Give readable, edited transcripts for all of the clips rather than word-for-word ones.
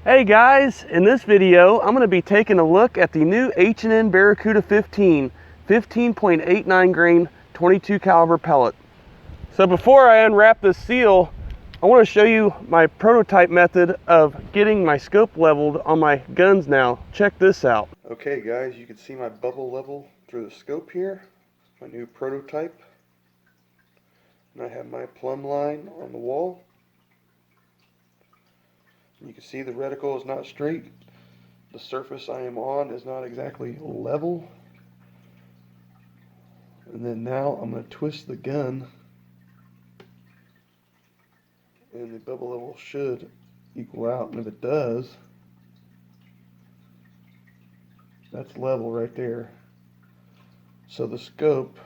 Hey guys, in this video I'm going to be taking a look at the new H&N Barracuda 15.89 grain 22 caliber pellet. So before I unwrap this seal, I want to show you my prototype method of getting my scope leveled on my guns now. Check this out. Okay guys, you can see my bubble level through the scope here, my new prototype. And I have my plumb line on the wall. You can see the reticle is not straight. The surface I am on is not exactly level. And then now I'm going to twist the gun, and the bubble level should equal out. And if it does, that's level right there. So the scope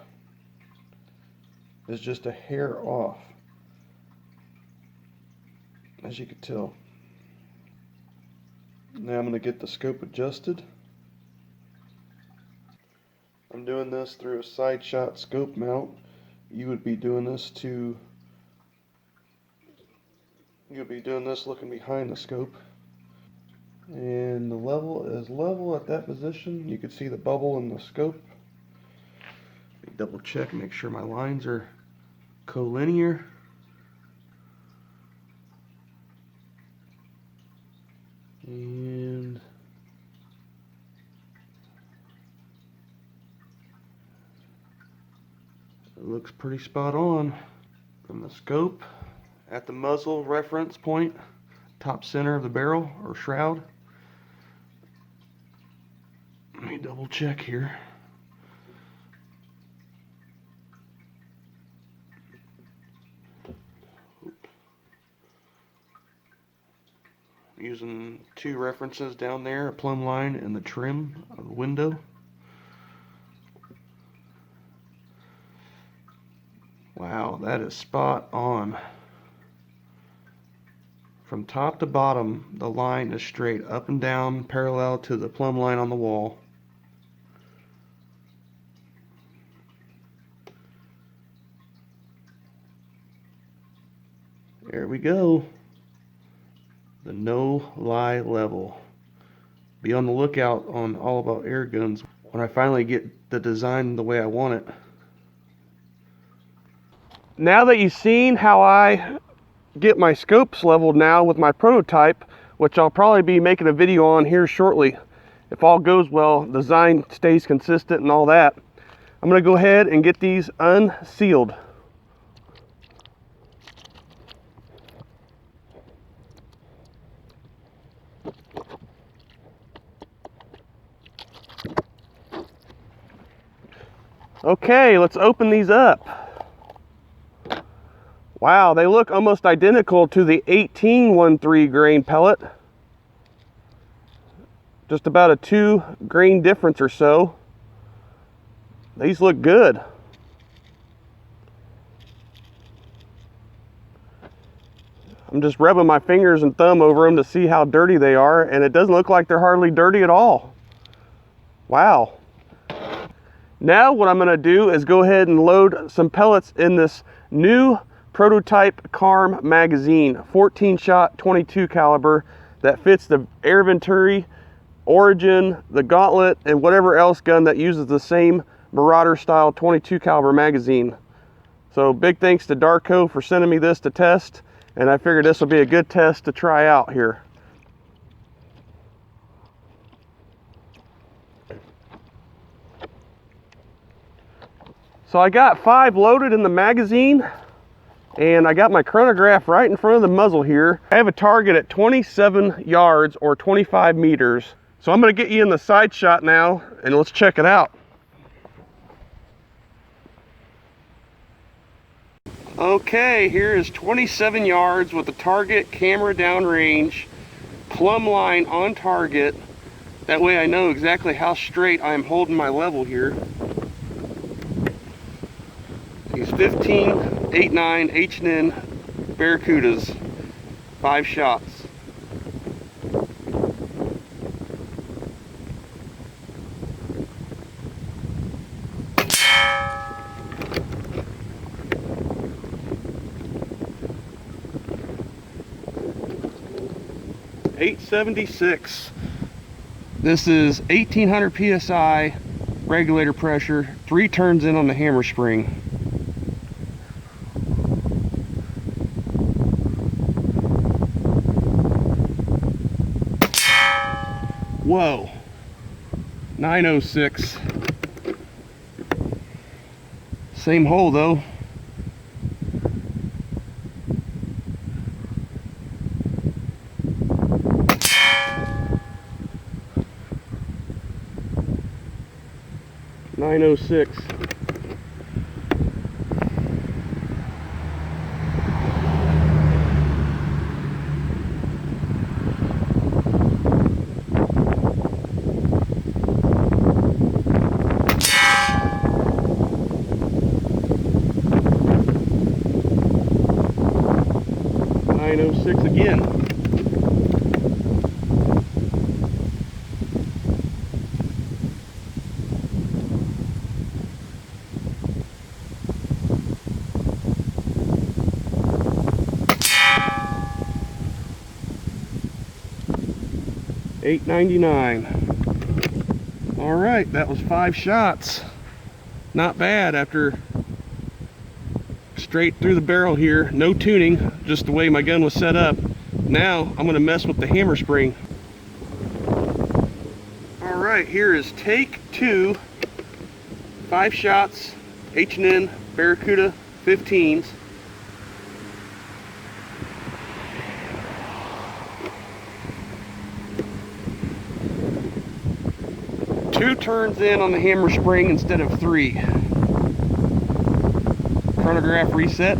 is just a hair off, as you can tell. Now I'm going to get the scope adjusted. I'm doing this through a side shot scope mount. You would be doing this looking behind the scope. And the level is level at that position. You can see the bubble in the scope. Let me double check, make sure my lines are collinear. And it looks pretty spot on. From the scope at the muzzle reference point, top center of the barrel or shroud. Let me double check here. Using two references down there, a plumb line and the trim of the window. Wow, that is spot on. From top to bottom, the line is straight up and down, parallel to the plumb line on the wall. There we go. The no lie level. Be on the lookout on All About Air Guns when I finally get the design the way I want it. Now that you've seen how I get my scopes leveled now with my prototype, which I'll probably be making a video on here shortly, if all goes well, design stays consistent and all that, I'm going to go ahead and get these unsealed. Okay, let's open these up. Wow, they look almost identical to the 1813 grain pellet. Just about a 2 grain difference or so. These look good. I'm just rubbing my fingers and thumb over them to see how dirty they are, and it doesn't look like they're hardly dirty at all. Wow. Now what I'm going to do is go ahead and load some pellets in this new prototype CARM magazine, 14 shot 22 caliber, that fits the Air Venturi, Origin, the Gauntlet, and whatever else gun that uses the same Marauder style 22 caliber magazine. So big thanks to Darko for sending me this to test, and I figured this will be a good test to try out here. So I got 5 loaded in the magazine, and I got my chronograph right in front of the muzzle here. I have a target at 27 yards or 25 meters. So I'm going to get you in the side shot now, and let's check it out. Okay, here is 27 yards with the target camera downrange, plumb line on target. That way I know exactly how straight I'm holding my level here. These 15.89 H&N Barracudas, 5 shots. 876. This is 1800 psi regulator pressure, 3 turns in on the hammer spring. Whoa, 906. Same hole though. .906. .906 again. $8.99. All right, that was 5 shots. Not bad after straight through the barrel here. No tuning, just the way my gun was set up. Now I'm gonna mess with the hammer spring. All right, here is take 2. 5 shots, H&N Barracuda 15s. Two turns in on the hammer spring instead of 3. Chronograph reset.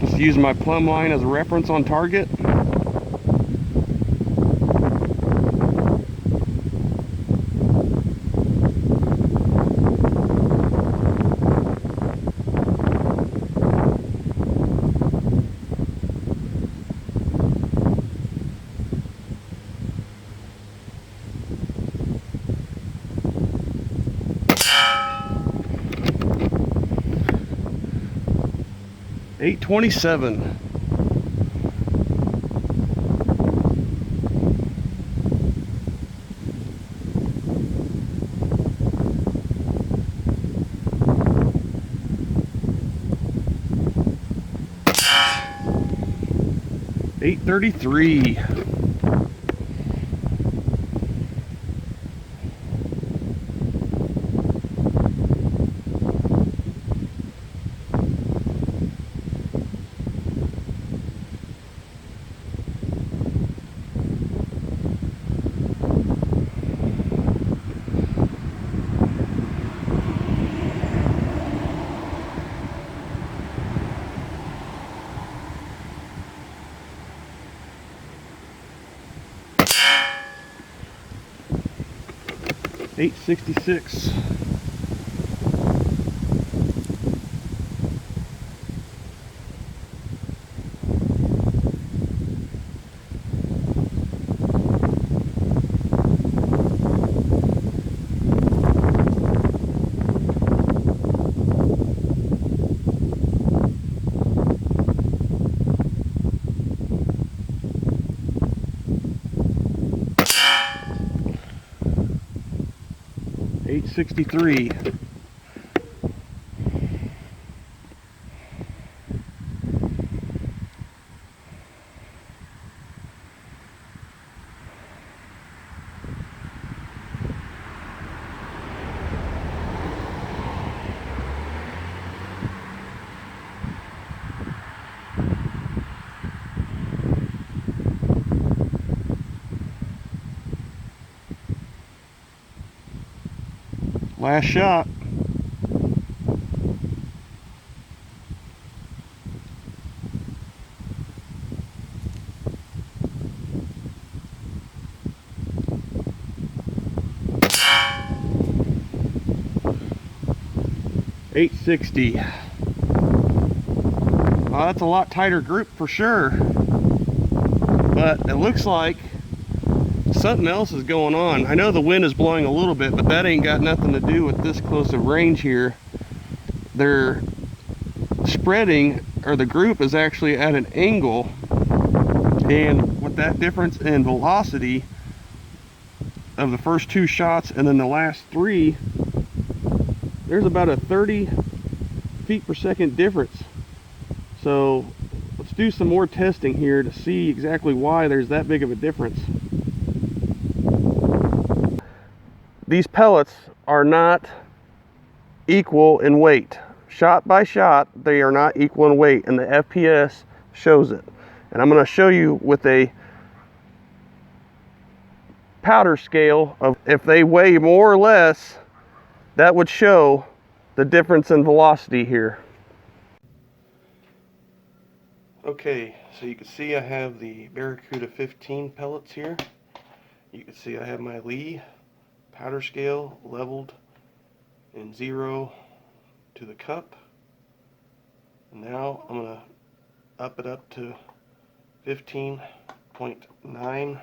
Just use my plumb line as a reference on target. $8.27. $8.33. $8.66. $8.63. Last shot. 860. Well, that's a lot tighter group for sure, but it looks like something else is going on. I know the wind is blowing a little bit, but that ain't got nothing to do with this close of range here. They're spreading, or the group is actually at an angle, and with that difference in velocity of the first 2 shots and then the last 3, there's about a 30 feet per second difference. So let's do some more testing here to see exactly why there's that big of a difference. These pellets are not equal in weight. Shot by shot, they are not equal in weight, and the FPS shows it. And I'm going to show you with a powder scale of if they weigh more or less, that would show the difference in velocity here. Okay, so you can see I have the Barracuda 15 pellets here. You can see I have my Lee powder scale leveled in 0 to the cup. And now I'm going to up it up to 15.9.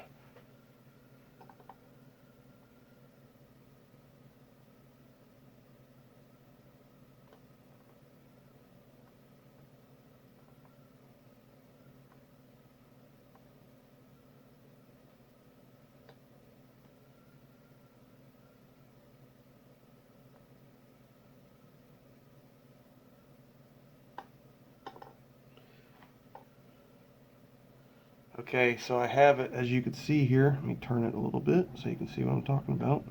Okay, so I have it, as you can see here. Let me turn it a little bit so you can see what I'm talking about.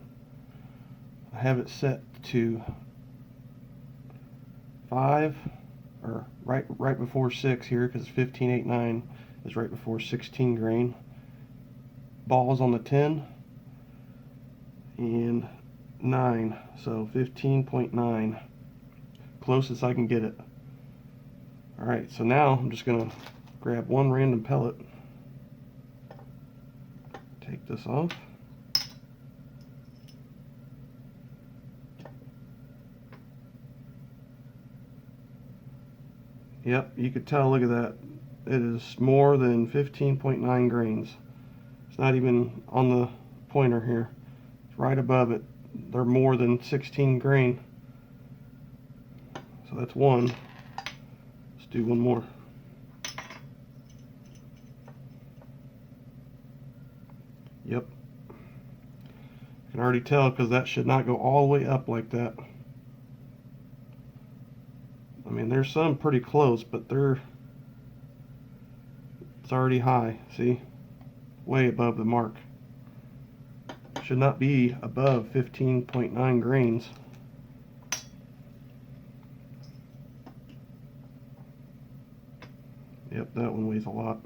I have it set to 5, or right before 6 here, because 15.89 is right before 16 grain. Balls on the 10 and 9, so 15.9, closest I can get it. Alright, so now I'm just going to grab one random pellet, take this off. Yep, you could tell, look at that. It is more than 15.9 grains. It's not even on the pointer here. It's right above it. They're more than 16 grain. So that's one. Let's do one more. Yep. You can already tell because that should not go all the way up like that. I mean, there's some pretty close, but it's already high. See? Way above the mark. Should not be above 15.9 grains. Yep, that one weighs a lot.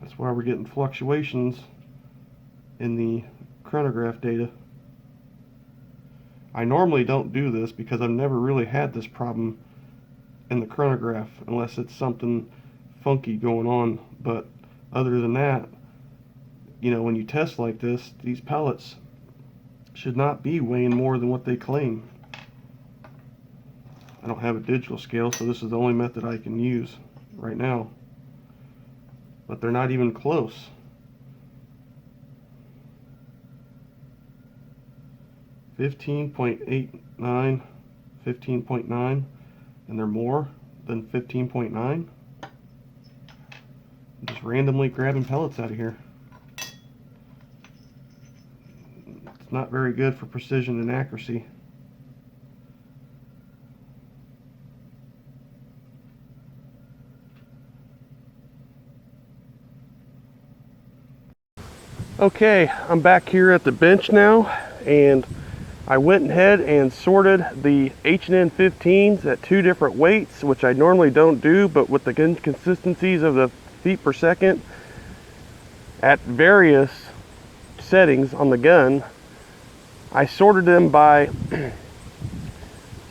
That's why we're getting fluctuations in the chronograph data. I normally don't do this because I've never really had this problem in the chronograph unless it's something funky going on. But other than that, you know, when you test like this, these pellets should not be weighing more than what they claim. I don't have a digital scale, so this is the only method I can use right now. But they're not even close. 15.89, 15.9, and they're more than 15.9. I'm just randomly grabbing pellets out of here. It's not very good for precision and accuracy. Okay, I'm back here at the bench now, and I went ahead and sorted the H&N 15s at 2 different weights, which I normally don't do, but with the inconsistencies of the feet per second at various settings on the gun, I sorted them by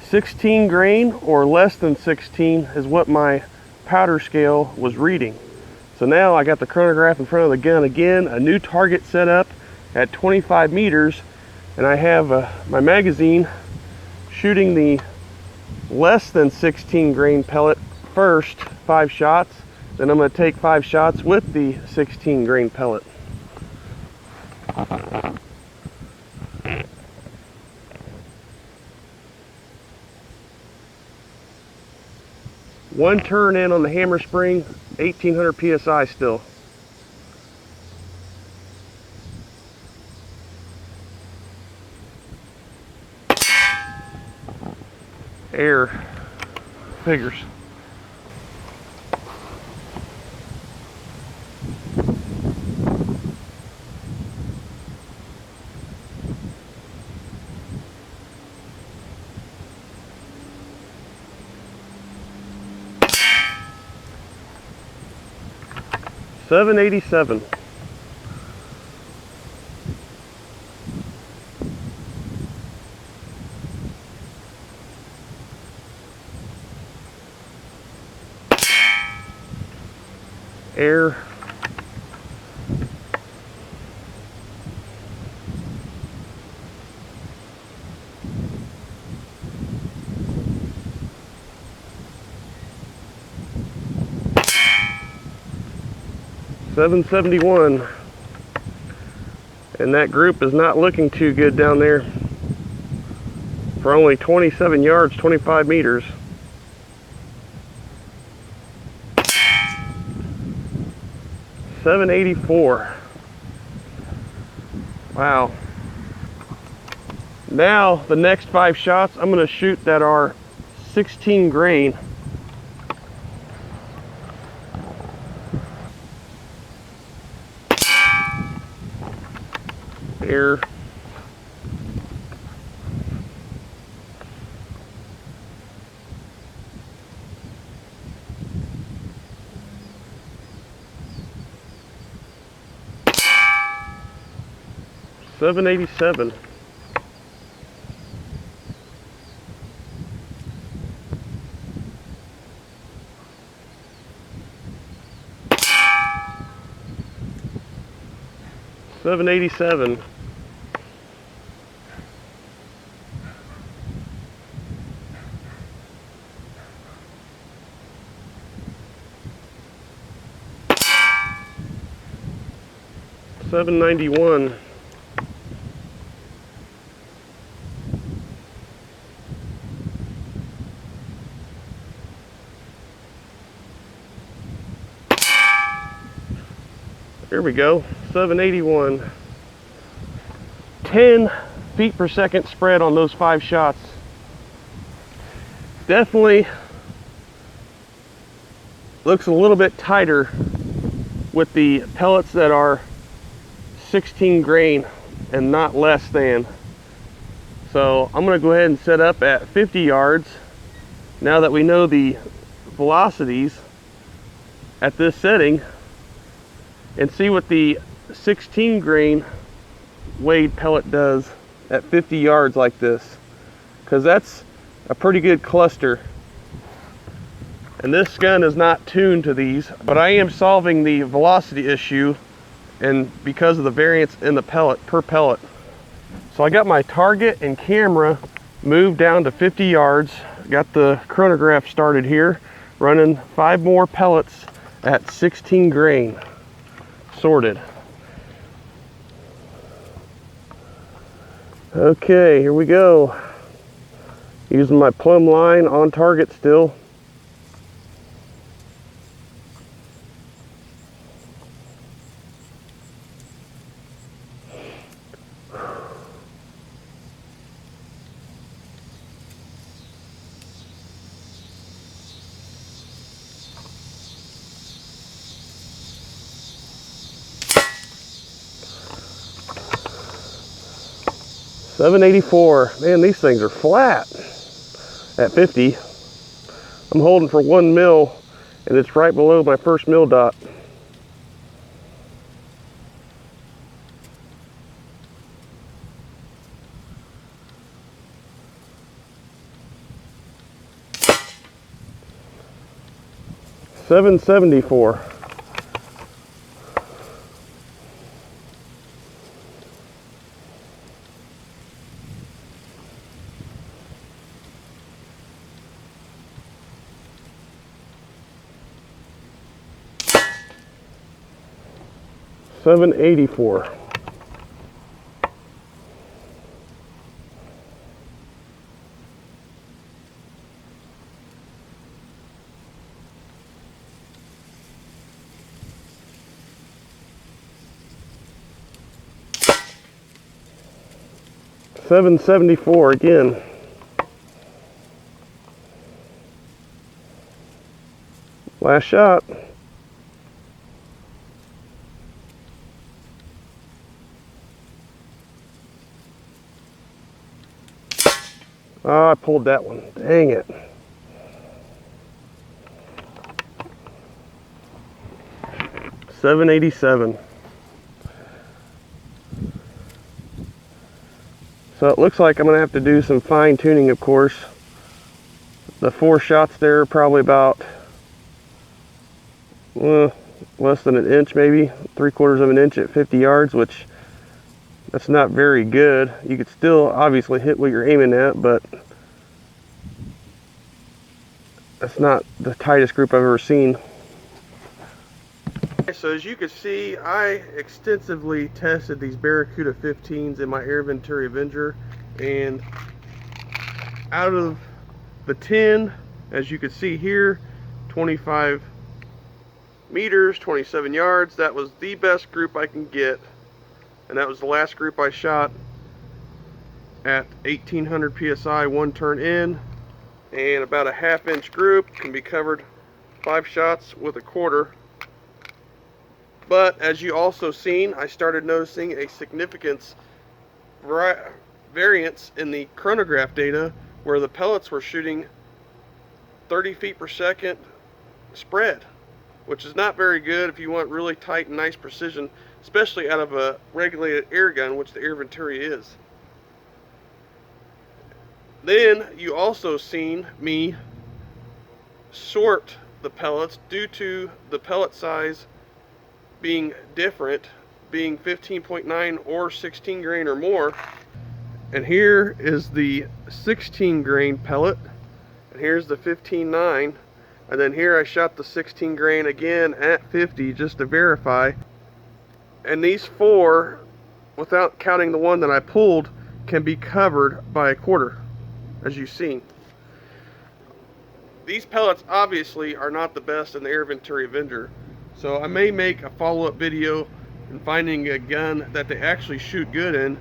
16 grain or less than 16 is what my powder scale was reading. So now I got the chronograph in front of the gun again, a new target set up at 25 meters, and I have my magazine shooting the less than 16 grain pellet first, 5 shots. Then I'm going to take 5 shots with the 16 grain pellet. One turn in on the hammer spring, 1800 psi still. Air figures. $7.87. Air. $7.71. And that group is not looking too good down there. For only 27 yards, 25 meters. $7.84. Wow. Now the next 5 shots I'm going to shoot that are 16 grain. Air. $7.87. $7.87. $7.91. Here we go, 781. 10 feet per second spread on those 5 shots. Definitely looks a little bit tighter with the pellets that are 16 grain and not less than. So I'm going to go ahead and set up at 50 yards now that we know the velocities at this setting, and see what the 16 grain weighed pellet does at 50 yards like this, because that's a pretty good cluster. And this gun is not tuned to these, but I am solving the velocity issue and because of the variance in the pellet per pellet. So I got my target and camera moved down to 50 yards. Got the chronograph started here, running 5 more pellets at 16 grain. Sorted. Okay, here we go. Using my plumb line on target still. $7.84. Man, these things are flat at 50. I'm holding for 1 mil and it's right below my first mil dot. $7.74. 784. $7.74 again. Last shot. Oh, I pulled that one. Dang it. $7.87. So it looks like I'm going to have to do some fine tuning, of course. The 4 shots there are probably about less than an inch, maybe 3/4 of an inch at 50 yards, which that's not very good. You could still obviously hit what you're aiming at, but that's not the tightest group I've ever seen. So as you can see, I extensively tested these Barracuda 15s in my Venturi Avenger, and out of the 10, as you can see here, 25 meters, 27 yards, that was the best group I can get, and that was the last group I shot at 1800 psi, 1 turn in, and about a 1/2 inch group can be covered 5 shots with a 1/4. But as you also seen, I started noticing a significant variance in the chronograph data, where the pellets were shooting 30 feet per second spread, which is not very good if you want really tight and nice precision, especially out of a regulated air gun, which the Venturi is. Then you also seen me sort the pellets due to the pellet size being different, being 15.9 or 16 grain or more. And here is the 16 grain pellet, and here's the 15.9, and then here I shot the 16 grain again at 50 just to verify. And these 4, without counting the one that I pulled, can be covered by a 1/4, as you've seen. These pellets obviously are not the best in the Venturi Avenger, so I may make a follow-up video in finding a gun that they actually shoot good in,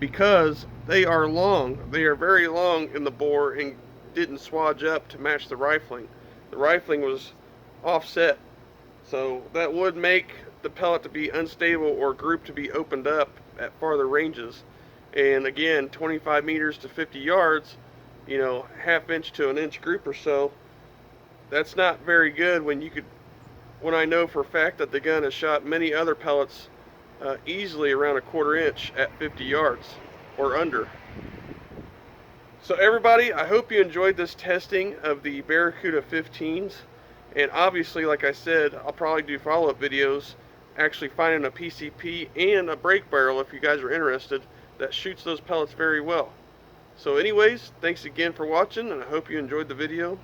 because they are long. They are very long in the bore and didn't swage up to match the rifling. The rifling was offset, so that would make the pellet to be unstable or group to be opened up at farther ranges. And again, 25 meters to 50 yards, you know, 1/2 inch to an inch group or so, that's not very good when I know for a fact that the gun has shot many other pellets easily around a 1/4 inch at 50 yards or under. So everybody, I hope you enjoyed this testing of the Barracuda 15s, and obviously, like I said, I'll probably do follow-up videos actually finding a PCP and a brake barrel, if you guys are interested, that shoots those pellets very well. So anyways, thanks again for watching, and I hope you enjoyed the video.